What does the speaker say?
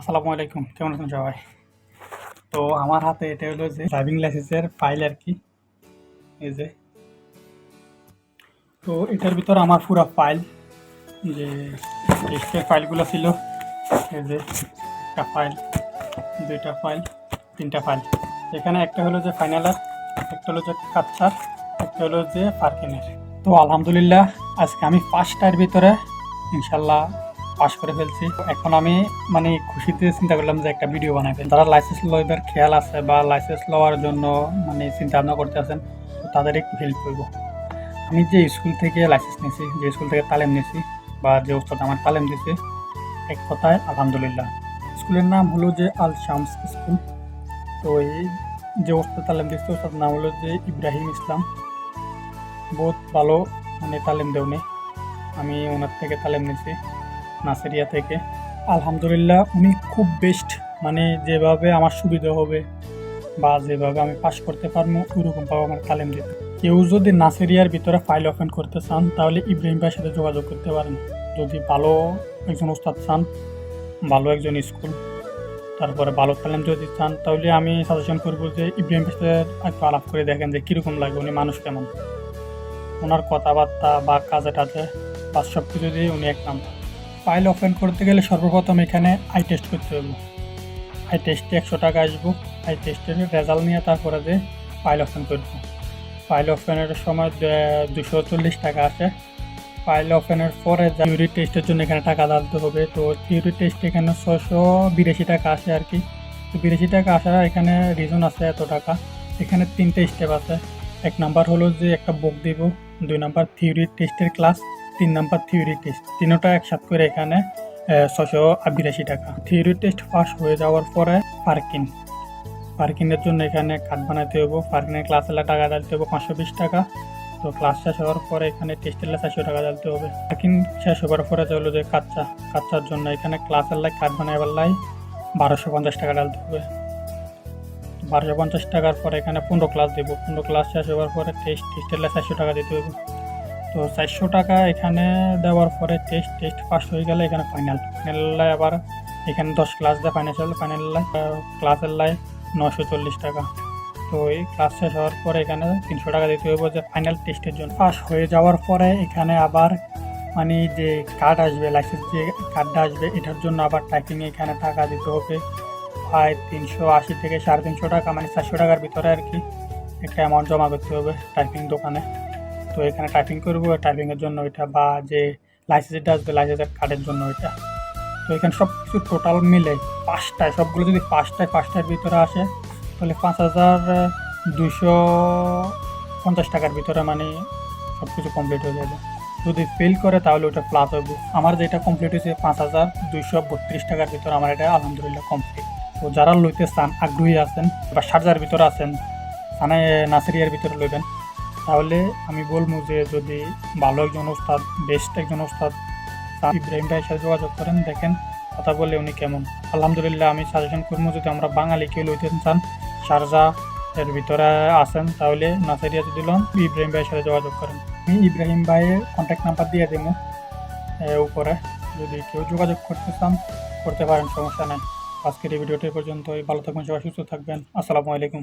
আসসালামু আলাইকুম, কেমন আছেন সবাই? তো আমার হাতে এটা হলো যে ড্রাইভিং লাইসেন্সের ফাইল আর কি। এই যে, তো এটার ভিতর আমার পুরো ফাইল, যে টেস্টের ফাইলগুলো ছিল। এই যে একটা ফাইল, দুইটা ফাইল, তিনটা ফাইল। এখানে একটা হলো যে ফাইনালের, একটা হলো যে কাচ্চার, একটা হলো যে পার্কিনের। তো আলহামদুলিল্লাহ আজকে আমি পাঁচটার ভিতরে ইনশাল্লাহ পাস করে ফেলছি। এখন আমি মানে খুশিতে চিন্তা করলাম যে একটা ভিডিও বানাই ফেলি। যারা লাইসেন্স লইবার খেয়াল আছে বা লাইসেন্স লওয়ার জন্য মানে চিন্তা ভাবনা করতে আছেন, তো তাদের একটু হেল্প করবো। আমি যে স্কুল থেকে লাইসেন্স নিয়েছি, যে স্কুল থেকে তালিম নিয়েছি বা যে ওস্তাদ আমার তালিম দিয়েছে, এক কথায় আলহামদুলিল্লাহ। স্কুলের নাম হলো যে আল শামস স্কুল। তো এই যে ওস্তাদ তালিম দিচ্ছে, ওস্তাদ নাম হলো যে ইব্রাহিম ইসলাম। বহুত ভালো মানে তালিম দেওনি, আমি ওনার থেকে তালিম নিয়েছি নাসেরিয়া থেকে। আলহামদুলিল্লাহ উনি খুব বেস্ট, মানে যেভাবে আমার সুবিধা হবে বা যেভাবে আমি পাস করতে পারবো ওইরকমভাবে আমার তালিম দিতে। কেউ যদি নাসেরিয়ার ভিতরে ফাইল ওপেন করতে চান তাহলে ইব্রাহিম ভাইয়ের সাথে যোগাযোগ করতে পারেন। যদি ভালো একজন ওস্তাদ চান, ভালো একজন স্কুল, তারপরে ভালো তালিম যদি চান, তাহলে আমি সাজেশন করবো যে ইব্রাহিম ভাইয়ের সাথে একটু আলাপ করে দেখেন যে কীরকম লাগে, উনি মানুষ কেমন, ওনার কথাবার্তা বা কাজে টাজে বা সব কিছু দিয়ে উনি এক নাম্বার। ফাইল ওপেন করতে গেলে সর্বপ্রথম এখানে আই টেস্ট করতে হবে। আই টেস্টে 100 টাকা আসবো। আই টেস্টের রেজাল্ট নিয়ে তারপরে যে ফাইল ওপেন করবো। ফাইল ওপেনের সময় 240 টাকা আসে। ফাইল ওপেনের পরে থিওরি টেস্টের জন্য এখানে টাকা ঢালতে হবে। তো থিওরি টেস্ট এখানে 682 টাকা আসে আর কি। তো 82 টাকা আসার এখানে রিজন আছে এত টাকা। এখানে 3টে স্টেপ আছে। 1 নাম্বার হলো যে একটা বুক দিব, 2 নাম্বার থিওরি টেস্টের ক্লাস, 3 নাম্বার থিওরি টেস্ট। তিনোটা একসাথে করে এখানে 682 টাকা। থিওরি টেস্ট পাস হয়ে যাওয়ার পরে পার্কিংয়ের জন্য এখানে কার্ড বানাতে হবে। পার্কিংয়ের ক্লাসের টাকা ঢালতে হবে 520 টাকা। তো ক্লাস শেষ হওয়ার পরে এখানে টেস্টের 400 টাকা ঢালতে হবে। পার্কিং শেষ হওয়ার পরে হলো যে কাচ্চার জন্য এখানে ক্লাসের কার্ড বানাবার 1250 টাকা ঢালতে হবে। 1250 টাকার পরে এখানে 15 ক্লাস দেবো। 15 ক্লাস শেষ হওয়ার পরে টেস্টের 400 টাকা দিতে হবে। তো 400 টাকা এখানে দেওয়ার পরে টেস্ট পাস হয়ে গেলে এখানে ফাইনাল আবার এখানে 10 ক্লাস দেয়। ফাইনাল ক্লাসের 940 টাকা। তো এই ক্লাস শেষ হওয়ার পরে এখানে 300 টাকা দিতে হবে যে ফাইনাল টেস্টের জন্য। পাস হয়ে যাওয়ার পরে এখানে আবার মানে যে কার্ড আসবে, লাইসেন্স যে কার্ডটা আসবে, এটার জন্য আবার টাইপিংয়ে এখানে টাকা দিতে হবে প্রায় 380 থেকে 350 টাকা, মানে 400 টাকার ভিতরে আর কি একটা অ্যামাউন্ট জমা করতে হবে টাইপিং দোকানে। তো এখানে টাইপিং করবো, টাইপিংয়ের জন্য এটা, বা যে লাইসেন্সটা আসবে লাইসেন্সের কার্ডের জন্য এটা। তো এখানে সব কিছু টোটাল মিলে পাঁচটায়, সবগুলো যদি পাঁচটার ভিতরে আসে তাহলে 5250 টাকার ভিতরে মানে সব কিছু কমপ্লিট হয়ে যাবে। যদি ফেল করে তাহলে ওটা প্লাস হবে। আমার যেটা কমপ্লিট হয়েছে 5232 টাকার ভিতরে আমার এটা আলহামদুলিল্লাহ কমপ্লিট। তো যারা লইতে চান, আগ্রহী আছেন বা শারজার ভিতরে আছেন, থানায় নাসেরিয়ার ভিতরে লইবেন, তাহলে আমি বলবো যে যদি ভালো একজন ওস্তাদ, বেস্ট একজন ওস্তাদ ইব্রাহিম ভাইয়ের সাথে যোগাযোগ করেন, দেখেন কথা বলে উনি কেমন। আলহামদুলিল্লাহ আমি সাজেশন করবো যদি আমরা বাঙালি কেউ লইতে চান, শারজা এর ভিতরে আসেন, তাহলে নাসেরিয়া যদি লন ইব্রাহিম ভাইয়ের সাথে যোগাযোগ করেন। আমি ইব্রাহিম ভাইয়ের কন্ট্যাক্ট নাম্বার দিয়ে দেবো উপরে, যদি কেউ যোগাযোগ করতে চান করতে পারেন, সমস্যা নেই। আজকের এই ভিডিওটি পর্যন্ত। ভালো থাকবেন সবাই, সুস্থ থাকবেন। আসসালামু আলাইকুম।